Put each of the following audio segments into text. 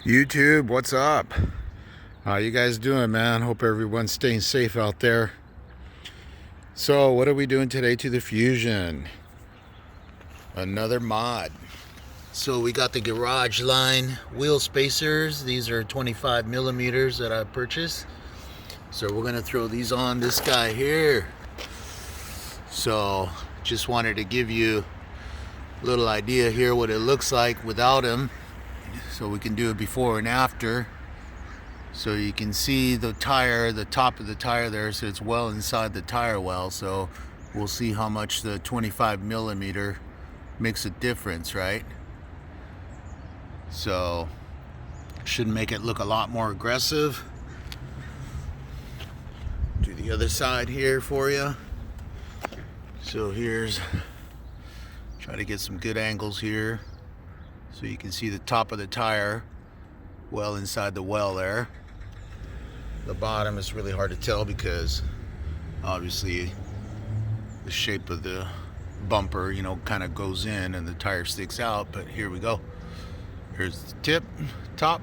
YouTube, what's up? How you guys doing, man? Hope everyone's staying safe out there. So, what are we doing today to the Fusion? Another mod. So we got the GarageLine wheel spacers. These are 25 millimeters that I purchased. So we're gonna throw these on this guy here. So just wanted to give you a little idea here what it looks like without him. So we can do it before and after. So you can see the tire, the top of the tire there, so it's well inside the tire well. So we'll see how much the 25 millimeter makes a difference, right? So should make it look a lot more aggressive. Do the other side here for you. So here's, try to get some good angles here so you can see the top of the tire well inside the well there. The bottom is really hard to tell because obviously the shape of the bumper, you know, kind of goes in and the tire sticks out. But here we go. Here's the tip, top.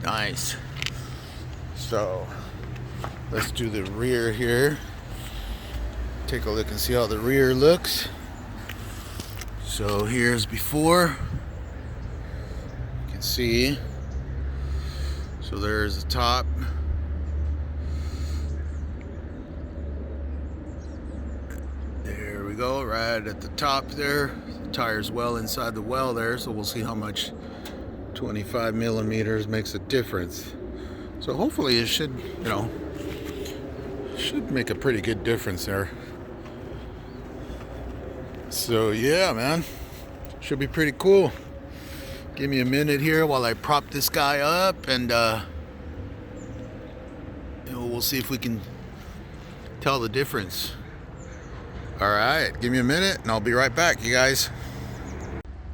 Nice. So let's do the rear here. Take a look and see how the rear looks. So here's before. You can see. So there's the top. There we go, right at the top there. The tire's well inside the well there, so we'll see how much 25 millimeters makes a difference. So hopefully it should, you know, should make a pretty good difference there. So yeah, man, should be pretty cool. Give me a minute here while I prop this guy up, and we'll see if we can tell the difference. All right, give me a minute and I'll be right back, you guys.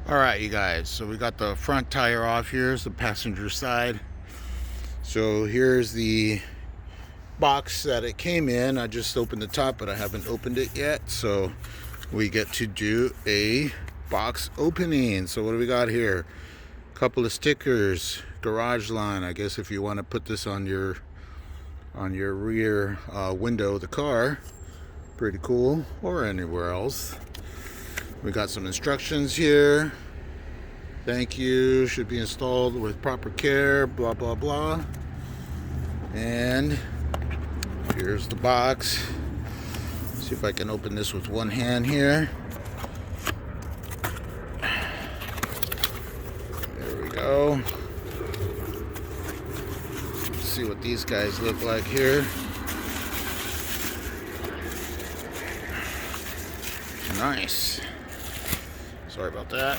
All right, you guys, so we got the front tire off. Here's the passenger side. So here's the box that it came in. I just opened the top, but I haven't opened it yet. So we get to do a box opening. So what do we got here? Couple of stickers, GarageLine. I guess if you want to put this on your rear window of the car, pretty cool, or anywhere else. We got some instructions here. Thank you, should be installed with proper care, blah blah blah. And here's the box. See if I can open this with one hand here. Go. Let's see what these guys look like here. Nice. Sorry about that.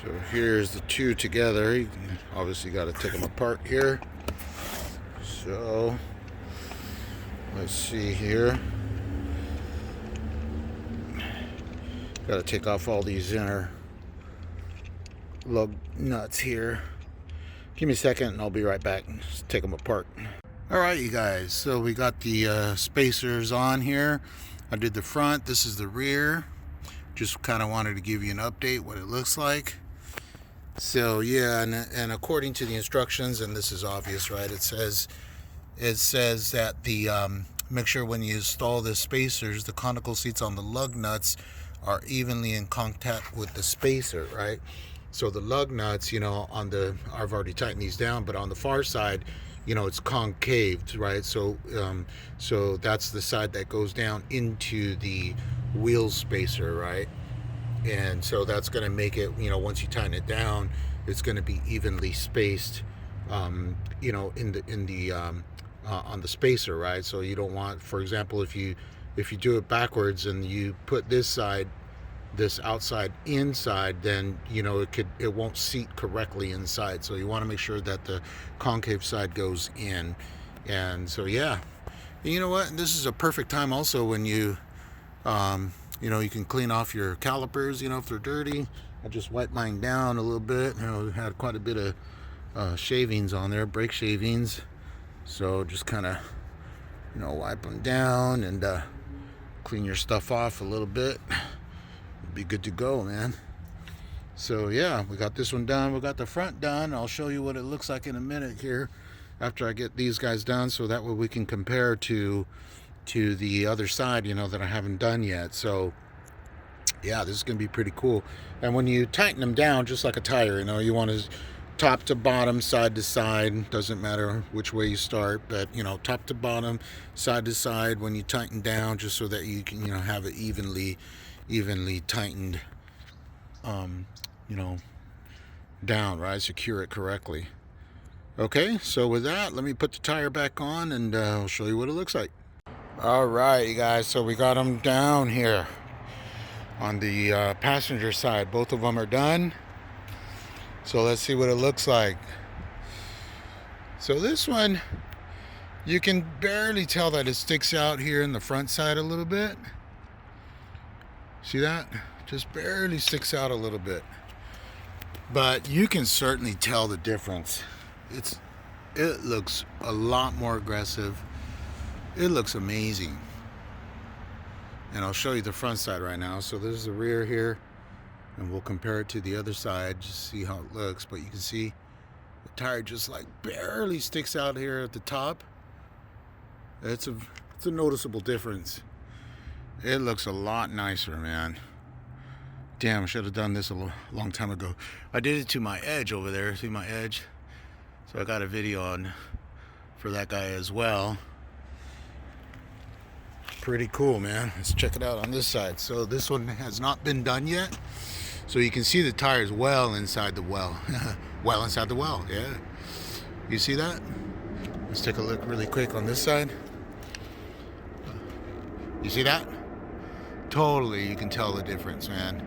So here's the two together. You obviously got to take them apart here. So let's see here. Got to take off all these inner lug nuts here. Give me a second and I'll be right back. Just take them apart. All right, you guys, so we got the spacers on here. I did the front, this is the rear. Just kind of wanted to give you an update what it looks like. So yeah, and according to the instructions, and this is obvious, right, it says that the make sure when you install the spacers, the conical seats on the lug nuts are evenly in contact with the spacer, right? So the lug nuts, you know, I've already tightened these down, but on the far side, you know, it's concaved, right? So so that's the side that goes down into the wheel spacer, right? And so that's going to make it, you know, once you tighten it down, it's going to be evenly spaced, you know, on the spacer, right? So you don't want, for example, if you do it backwards and you put this outside inside, then you know it won't seat correctly inside. So you want to make sure that the concave side goes in. And so yeah, and you know what, this is a perfect time also when you you know, you can clean off your calipers, you know, if they're dirty. I just wiped mine down a little bit. You know, had quite a bit of shavings on there, brake shavings. So just kind of, you know, wipe them down and clean your stuff off a little bit. Be good to go, man. So yeah, we got this one done. We got the front done. I'll show you what it looks like in a minute here after I get these guys done, so that way we can compare to the other side, you know, that I haven't done yet. So yeah, this is gonna be pretty cool. And when you tighten them down, just like a tire, you know, you want to top to bottom, side to side, doesn't matter which way you start, but you know, top to bottom, side to side when you tighten down, just so that you can, you know, have it evenly tightened, you know, down, right? Secure it correctly. Okay, so with that, let me put the tire back on and I'll show you what it looks like. All right, you guys, so we got them down here on the passenger side. Both of them are done. So let's see what it looks like. So this one, you can barely tell that it sticks out here in the front side a little bit. See that? Just barely sticks out a little bit. But you can certainly tell the difference. It looks a lot more aggressive. It looks amazing. And I'll show you the front side right now. So this is the rear here, and we'll compare it to the other side, just see how it looks. But you can see the tire just like barely sticks out here at the top. It's a noticeable difference. It looks a lot nicer, man. Damn, I should have done this a long time ago. I did it to my edge over there. See my edge? So I got a video on for that guy as well. Pretty cool, man. Let's check it out on this side. So this one has not been done yet. So you can see the tires well inside the well. Well inside the well, yeah. You see that? Let's take a look really quick on this side. You see that? Totally, you can tell the difference, man.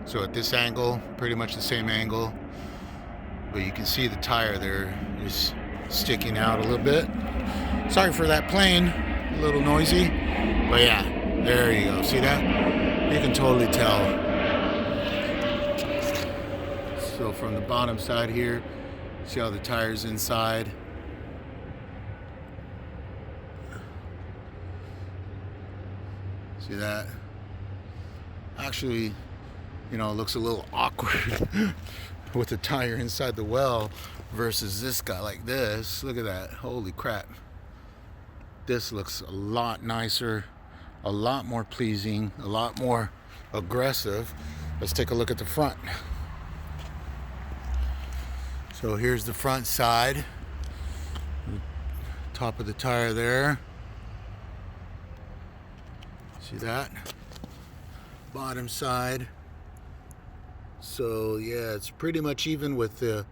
So at this angle, pretty much the same angle, but you can see the tire there is sticking out a little bit. Sorry for that plane, a little noisy, but yeah, there you go. See that? You can totally tell. So from the bottom side here, see how the tire's inside. See that? Actually, you know, it looks a little awkward with the tire inside the well versus this guy like this. Look at that. Holy crap. This looks a lot nicer, a lot more pleasing, a lot more aggressive. Let's take a look at the front. So here's the front side. Top of the tire there. See that? Bottom side. So yeah, it's pretty much even with the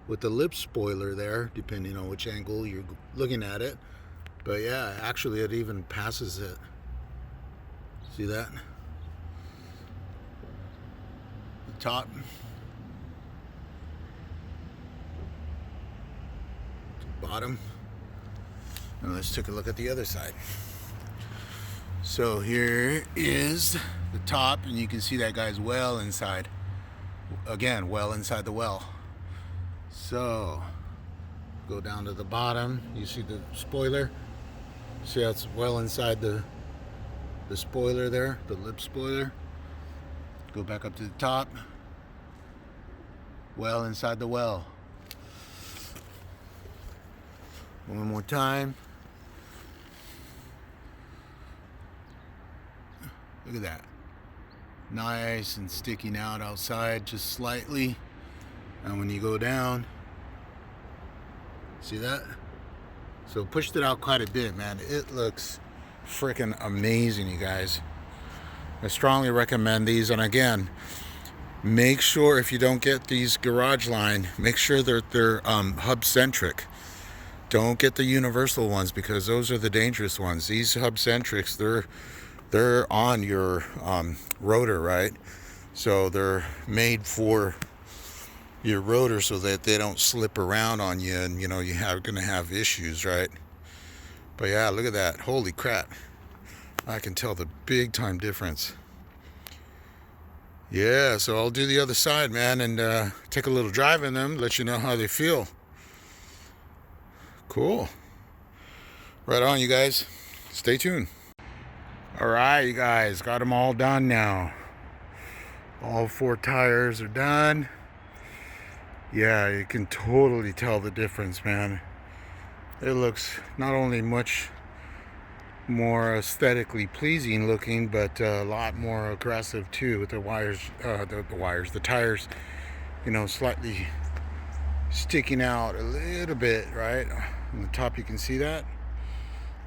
lip spoiler there, depending on which angle you're looking at it. But yeah, actually it even passes it. See that? The top. Bottom. And let's take a look at the other side. So here is the top, and you can see that guy's well inside. Again, well inside the well. So go down to the bottom. You see the spoiler. See how it's well inside the spoiler there, the lip spoiler. Go back up to the top. Well inside the well. One more time. Look at that. Nice and sticking out outside just slightly. And when you go down, see that? So pushed it out quite a bit, man. It looks freaking amazing, you guys. I strongly recommend these. And again, make sure if you don't get these GarageLine, make sure they're hub centric. Don't get the universal ones, because those are the dangerous ones. These hub centrics, they're on your rotor, right? So they're made for your rotor so that they don't slip around on you, and you know you're gonna have issues, right? But yeah, look at that. Holy crap. I can tell the big time difference. Yeah, so I'll do the other side, man, and take a little drive in them, let you know how they feel. Cool. Right on, you guys. Stay tuned. All right, you guys, got them all done now. All 4 tires are done. Yeah, you can totally tell the difference, man. It looks not only much more aesthetically pleasing looking, but a lot more aggressive too, with the the tires, you know, slightly sticking out a little bit, right? On the top you can see that.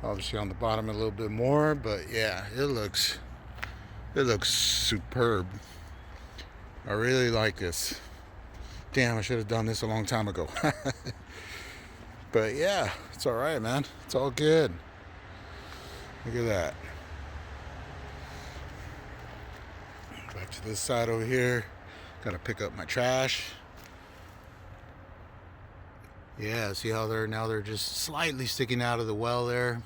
Obviously on the bottom a little bit more, but yeah, it looks superb. I really like this. Damn, I should have done this a long time ago. But yeah, it's all right, man. It's all good. Look at that. Back to this side over here. Gotta pick up my trash. Yeah, see how they're just slightly sticking out of the well there.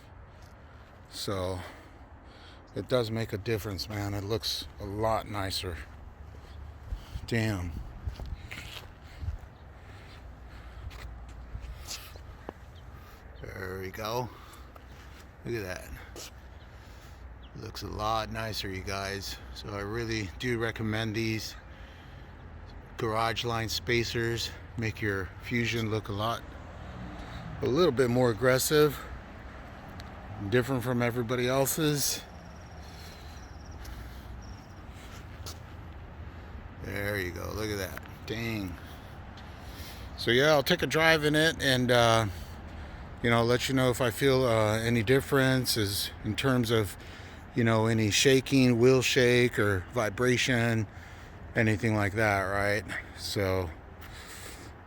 So it does make a difference, man. It looks a lot nicer. Damn. There we go. Look at that. Looks a lot nicer, you guys. So I really do recommend these GarageLine spacers. Make your Fusion look a little bit more aggressive, different from everybody else's. There you go. Look at that. Dang. So yeah, I'll take a drive in it and you know, let you know if I feel any differences in terms of, you know, any shaking, wheel shake or vibration, anything like that, right? So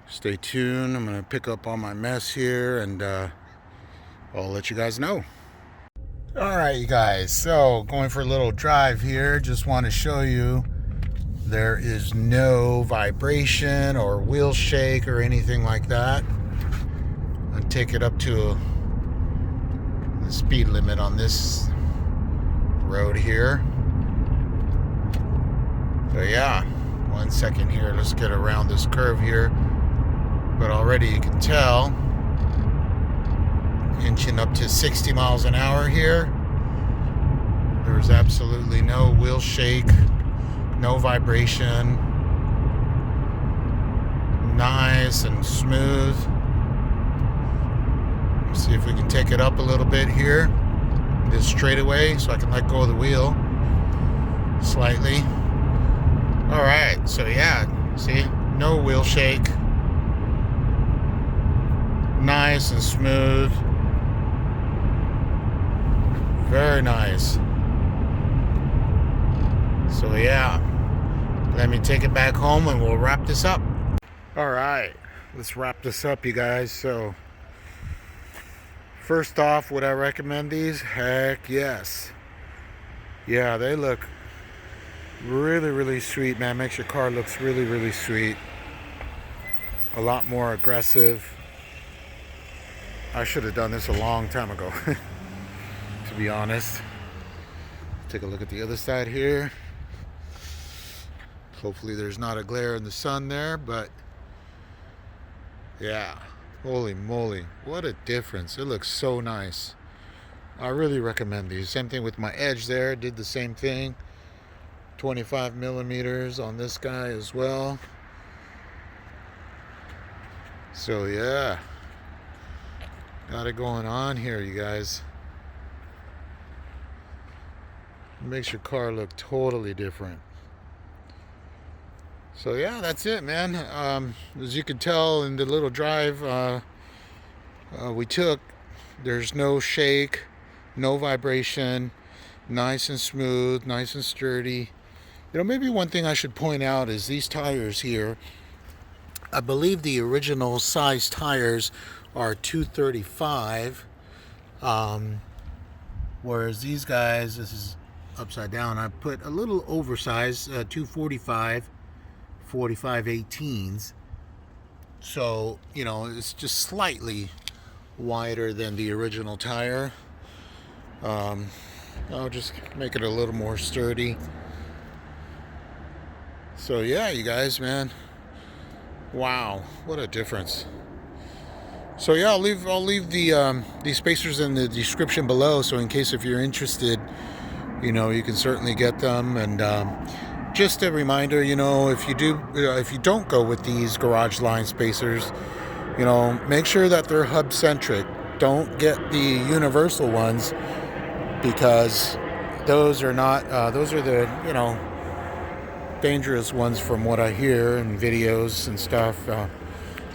stay tuned. I'm gonna pick up on my mess here and I'll let you guys know. All right, you guys, so going for a little drive here. Just want to show you there is no vibration or wheel shake or anything like that. I'll take it up to the speed limit on this road here. So yeah, 1 second here. Let's get around this curve here. But already you can tell, inching up to 60 miles an hour here. There's absolutely no wheel shake, no vibration. Nice and smooth. Let's see if we can take it up a little bit here. This straightaway so I can let go of the wheel slightly. All right, so yeah, see, no wheel shake. Nice and smooth. Very nice. So yeah, let me take it back home and we'll wrap this up. All right, let's wrap this up, you guys. So first off, would I recommend these? Heck yes. Yeah, they look really, really sweet, man. Makes your car looks really, really sweet. A lot more aggressive. I should have done this a long time ago, to be honest. Take a look at the other side here. Hopefully there's not a glare in the sun there, but yeah, holy moly, what a difference. It looks so nice. I really recommend these. Same thing with my edge there, did the same thing. 25 millimeters on this guy as well. So yeah, got it going on here, you guys. It makes your car look totally different. So yeah, that's it, man. As you can tell in the little drive we took, there's no shake, no vibration, nice and smooth, nice and sturdy. You know, maybe one thing I should point out is these tires here. I believe the original size tires are 235, whereas these guys, this is upside down, I put a little oversized 245, 45 18s. So, you know, it's just slightly wider than the original tire. I'll just make it a little more sturdy. So yeah, you guys, man, wow, what a difference. So yeah, I'll leave the these spacers in the description below, so in case if you're interested, you know, you can certainly get them and just a reminder, you know, if you don't go with these GarageLine spacers, you know, make sure that they're hub centric. Don't get the universal ones, because those are not those are the, you know, dangerous ones from what I hear in videos and stuff.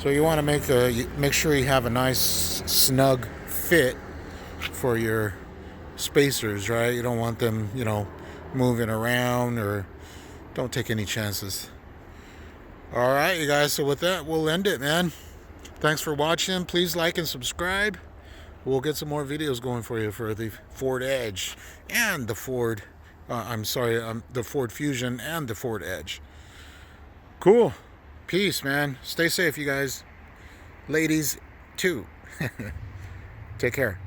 So you want to make sure you have a nice snug fit for your spacers, right? You don't want them, you know, moving around, or don't take any chances. All right, you guys, so with that, we'll end it, man. Thanks for watching. Please like and subscribe. We'll get some more videos going for you for the Ford Edge and the Ford the Ford Fusion and the Ford Edge. Cool. Peace, man. Stay safe, you guys. Ladies, too. Take care.